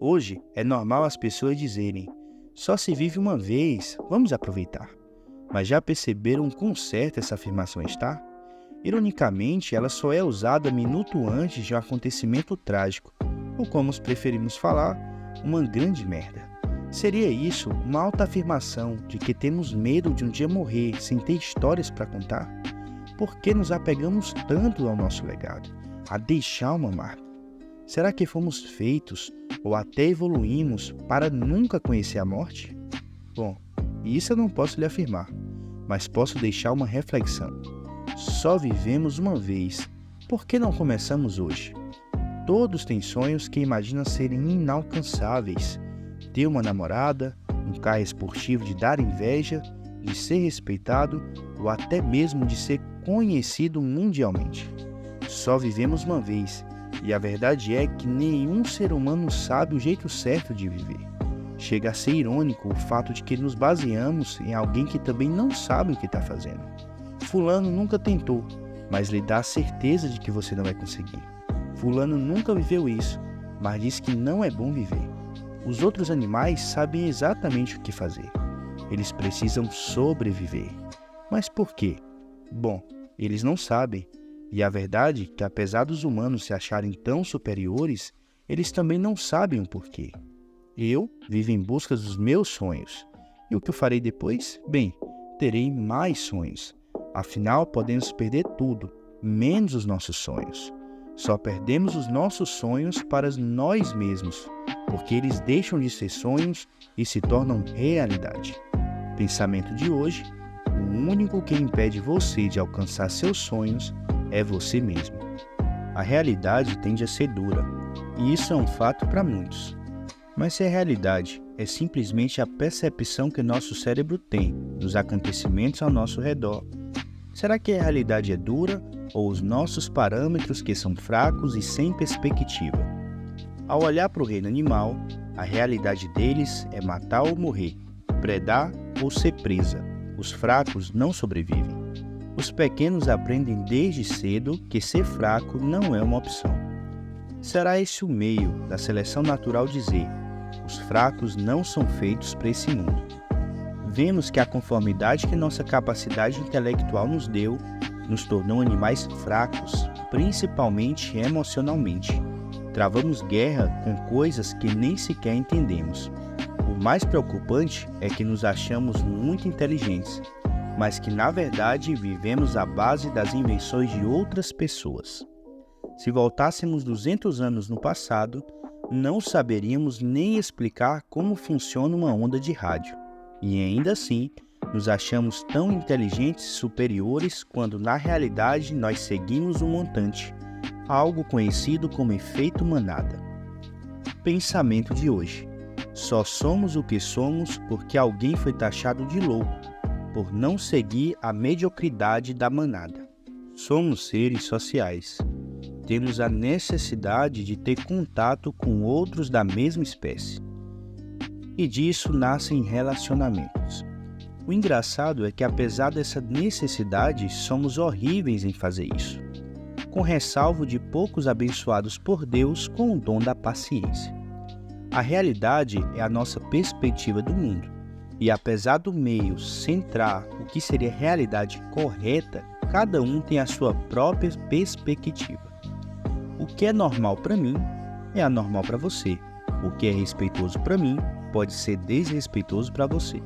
Hoje é normal as pessoas dizerem: só se vive uma vez, vamos aproveitar. Mas já perceberam quão certa essa afirmação está? Ironicamente, ela só é usada minuto antes de um acontecimento trágico, ou como preferimos falar, uma grande merda. Seria isso uma alta afirmação de que temos medo de um dia morrer sem ter histórias para contar? Por que nos apegamos tanto ao nosso legado, a deixar uma marca? Será que fomos feitos ou até evoluímos para nunca conhecer a morte? Bom, isso eu não posso lhe afirmar, mas posso deixar uma reflexão. Só vivemos uma vez, por que não começamos hoje? Todos têm sonhos que imaginam serem inalcançáveis. Ter uma namorada, um carro esportivo de dar inveja, de ser respeitado ou até mesmo de ser conhecido mundialmente. Só vivemos uma vez. E a verdade é que nenhum ser humano sabe o jeito certo de viver. Chega a ser irônico o fato de que nos baseamos em alguém que também não sabe o que está fazendo. Fulano nunca tentou, mas lhe dá a certeza de que você não vai conseguir. Fulano nunca viveu isso, mas diz que não é bom viver. Os outros animais sabem exatamente o que fazer. Eles precisam sobreviver. Mas por quê? Bom, eles não sabem. E a verdade é que, apesar dos humanos se acharem tão superiores, eles também não sabem o porquê. Eu vivo em busca dos meus sonhos. E o que eu farei depois? Bem, terei mais sonhos. Afinal, podemos perder tudo, menos os nossos sonhos. Só perdemos os nossos sonhos para nós mesmos, porque eles deixam de ser sonhos e se tornam realidade. Pensamento de hoje: o único que impede você de alcançar seus sonhos é você mesmo. A realidade tende a ser dura, e isso é um fato para muitos. Mas se a realidade é simplesmente a percepção que nosso cérebro tem dos acontecimentos ao nosso redor, será que a realidade é dura ou os nossos parâmetros que são fracos e sem perspectiva? Ao olhar para o reino animal, a realidade deles é matar ou morrer, predar ou ser presa. Os fracos não sobrevivem. Os pequenos aprendem desde cedo que ser fraco não é uma opção. Será esse o meio da seleção natural dizer: os fracos não são feitos para esse mundo? Vemos que a conformidade que nossa capacidade intelectual nos deu nos tornou animais fracos, principalmente emocionalmente. Travamos guerra com coisas que nem sequer entendemos. O mais preocupante é que nos achamos muito inteligentes, mas que na verdade vivemos à base das invenções de outras pessoas. Se voltássemos 200 anos no passado, não saberíamos nem explicar como funciona uma onda de rádio. E ainda assim, nos achamos tão inteligentes e superiores quando na realidade nós seguimos um montante, algo conhecido como efeito manada. Pensamento de hoje: só somos o que somos porque alguém foi taxado de louco por não seguir a mediocridade da manada. Somos seres sociais. Temos a necessidade de ter contato com outros da mesma espécie. E disso nascem relacionamentos. O engraçado é que, apesar dessa necessidade, somos horríveis em fazer isso, com ressalvo de poucos abençoados por Deus com o dom da paciência. A realidade é a nossa perspectiva do mundo. E apesar do meio centrar o que seria a realidade correta, cada um tem a sua própria perspectiva. O que é normal para mim é anormal para você. O que é respeitoso para mim pode ser desrespeitoso para você.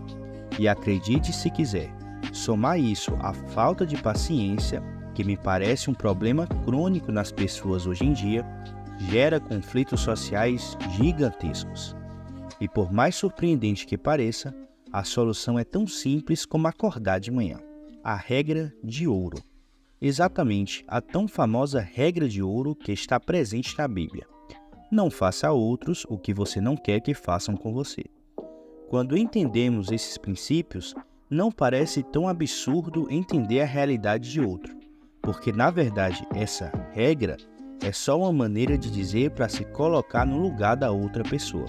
E acredite se quiser, somar isso à falta de paciência, que me parece um problema crônico nas pessoas hoje em dia, gera conflitos sociais gigantescos. E por mais surpreendente que pareça, a solução é tão simples como acordar de manhã. A regra de ouro. Exatamente a tão famosa regra de ouro que está presente na Bíblia. Não faça a outros o que você não quer que façam com você. Quando entendemos esses princípios, não parece tão absurdo entender a realidade de outro, porque na verdade essa regra é só uma maneira de dizer para se colocar no lugar da outra pessoa.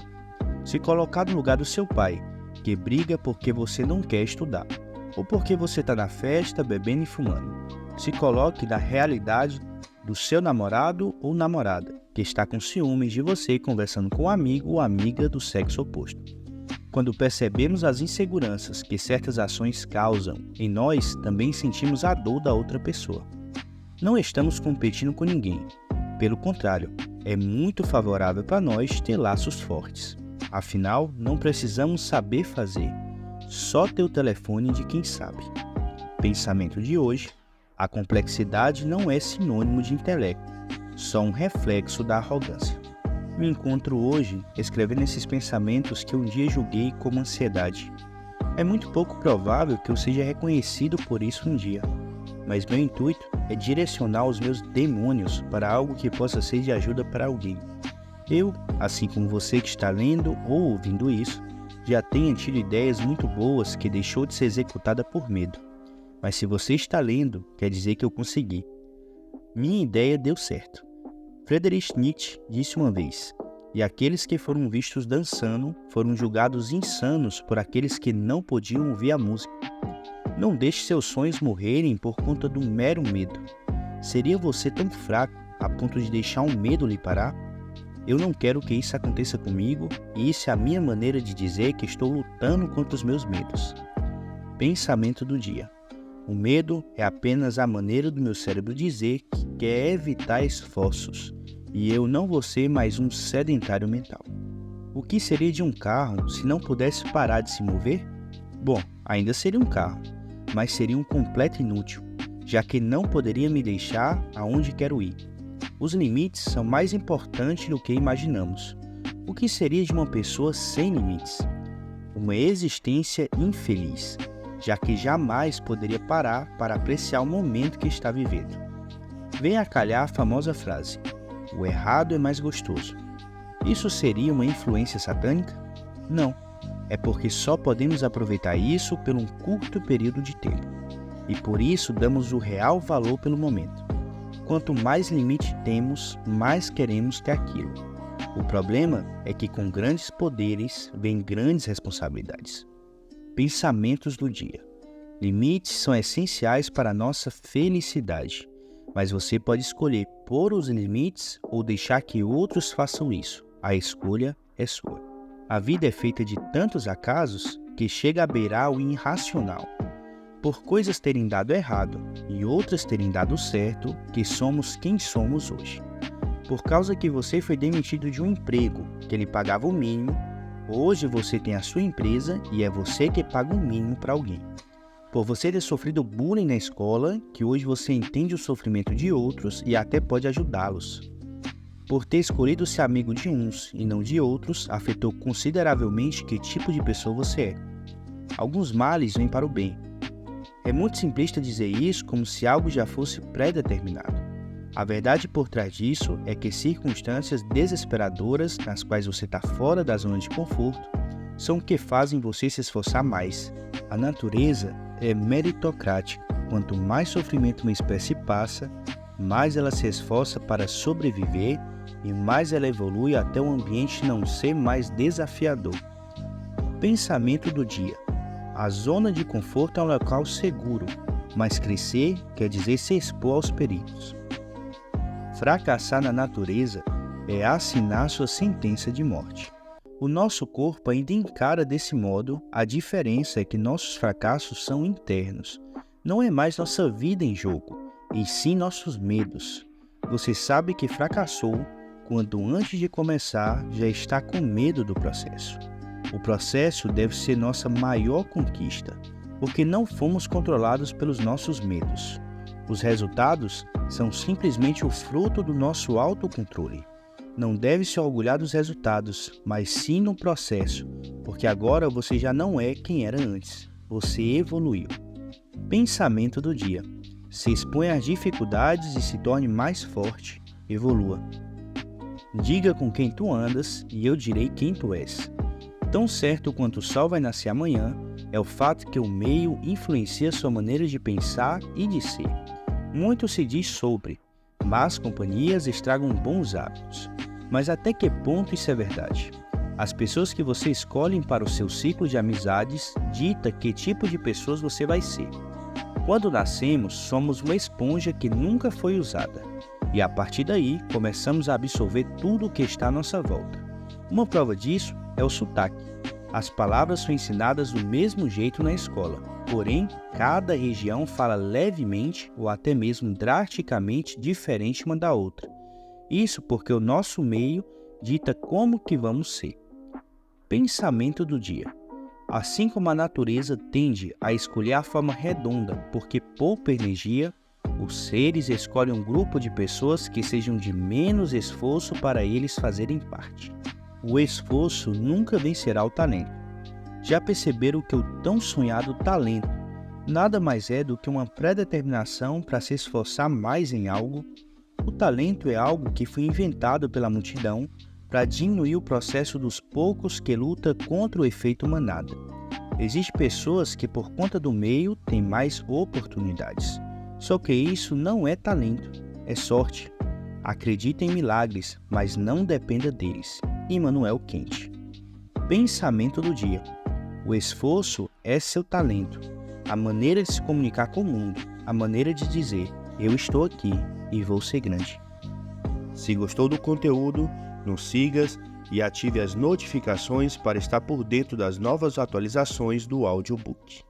Se colocar no lugar do seu pai, que briga porque você não quer estudar, ou porque você está na festa bebendo e fumando. Se coloque na realidade do seu namorado ou namorada, que que está com ciúmes de você conversando com um amigo ou amiga do sexo oposto. Quando percebemos as inseguranças que certas ações causam em nós, também sentimos a dor da outra pessoa. Não estamos competindo com ninguém. Pelo contrário, é muito favorável para nós ter laços fortes. Afinal, não precisamos saber fazer, só ter o telefone de quem sabe. Pensamento de hoje: a complexidade não é sinônimo de intelecto, só um reflexo da arrogância. Me encontro hoje escrevendo esses pensamentos que um dia julguei como ansiedade. É muito pouco provável que eu seja reconhecido por isso um dia, mas meu intuito é direcionar os meus demônios para algo que possa ser de ajuda para alguém. Eu, assim como você que está lendo ou ouvindo isso, já tenho tido ideias muito boas que deixou de ser executada por medo. Mas se você está lendo, quer dizer que eu consegui. Minha ideia deu certo. Friedrich Nietzsche disse uma vez: e aqueles que foram vistos dançando foram julgados insanos por aqueles que não podiam ouvir a música. Não deixe seus sonhos morrerem por conta de um mero medo. Seria você tão fraco a ponto de deixar um medo lhe parar? Eu não quero que isso aconteça comigo, e isso é a minha maneira de dizer que estou lutando contra os meus medos. Pensamento do dia: o medo é apenas a maneira do meu cérebro dizer que quer evitar esforços, e eu não vou ser mais um sedentário mental. O que seria de um carro se não pudesse parar de se mover? Bom, ainda seria um carro, mas seria um completo inútil, já que não poderia me deixar aonde quero ir. Os limites são mais importantes do que imaginamos. O que seria de uma pessoa sem limites? Uma existência infeliz, já que jamais poderia parar para apreciar o momento que está vivendo. Vem a calhar a famosa frase: o errado é mais gostoso. Isso seria uma influência satânica? Não, é porque só podemos aproveitar isso por um curto período de tempo, e por isso damos o real valor pelo momento. Quanto mais limite temos, mais queremos ter aquilo. O problema é que com grandes poderes vêm grandes responsabilidades. Pensamentos do dia: limites são essenciais para a nossa felicidade, mas você pode escolher pôr os limites ou deixar que outros façam isso. A escolha é sua. A vida é feita de tantos acasos que chega a beirar o irracional. Por coisas terem dado errado e outras terem dado certo, que somos quem somos hoje. Por causa que você foi demitido de um emprego que lhe pagava o mínimo, hoje você tem a sua empresa e é você que paga o mínimo para alguém. Por você ter sofrido bullying na escola, que hoje você entende o sofrimento de outros e até pode ajudá-los. Por ter escolhido ser amigo de uns e não de outros, afetou consideravelmente que tipo de pessoa você é. Alguns males vêm para o bem. É muito simplista dizer isso como se algo já fosse pré-determinado. A verdade por trás disso é que circunstâncias desesperadoras, nas quais você está fora da zona de conforto, são o que fazem você se esforçar mais. A natureza é meritocrática. Quanto mais sofrimento uma espécie passa, mais ela se esforça para sobreviver e mais ela evolui até o ambiente não ser mais desafiador. Pensamento do dia: a zona de conforto é um local seguro, mas crescer quer dizer se expor aos perigos. Fracassar na natureza é assinar sua sentença de morte. O nosso corpo ainda encara desse modo, a diferença é que nossos fracassos são internos. Não é mais nossa vida em jogo, e sim nossos medos. Você sabe que fracassou quando antes de começar já está com medo do processo. O processo deve ser nossa maior conquista, porque não fomos controlados pelos nossos medos. Os resultados são simplesmente o fruto do nosso autocontrole. Não deve se orgulhar dos resultados, mas sim no processo, porque agora você já não é quem era antes. Você evoluiu. Pensamento do dia: se exponha às dificuldades e se torne mais forte. Evolua. Diga com quem tu andas e eu direi quem tu és. Tão certo quanto o sol vai nascer amanhã, é o fato que o meio influencia sua maneira de pensar e de ser. Muito se diz sobre: más companhias estragam bons hábitos. Mas até que ponto isso é verdade? As pessoas que você escolhe para o seu ciclo de amizades dita que tipo de pessoas você vai ser. Quando nascemos, somos uma esponja que nunca foi usada. E a partir daí, começamos a absorver tudo o que está à nossa volta. Uma prova disso é o sotaque. As palavras são ensinadas do mesmo jeito na escola, porém, cada região fala levemente ou até mesmo drasticamente diferente uma da outra. Isso porque o nosso meio dita como que vamos ser. Pensamento do dia. Assim como a natureza tende a escolher a forma redonda porque poupa energia, os seres escolhem um grupo de pessoas que sejam de menos esforço para eles fazerem parte. O esforço nunca vencerá o talento. Já perceberam que o tão sonhado talento nada mais é do que uma predeterminação para se esforçar mais em algo? O talento é algo que foi inventado pela multidão para diminuir o processo dos poucos que luta contra o efeito manada. Existem pessoas que por conta do meio têm mais oportunidades. Só que isso não é talento, é sorte. Acredita em milagres, mas não dependa deles. Immanuel Kant. Pensamento do dia. O esforço é seu talento, a maneira de se comunicar com o mundo, a maneira de dizer, eu estou aqui e vou ser grande. Se gostou do conteúdo, nos siga e ative as notificações para estar por dentro das novas atualizações do audiobook.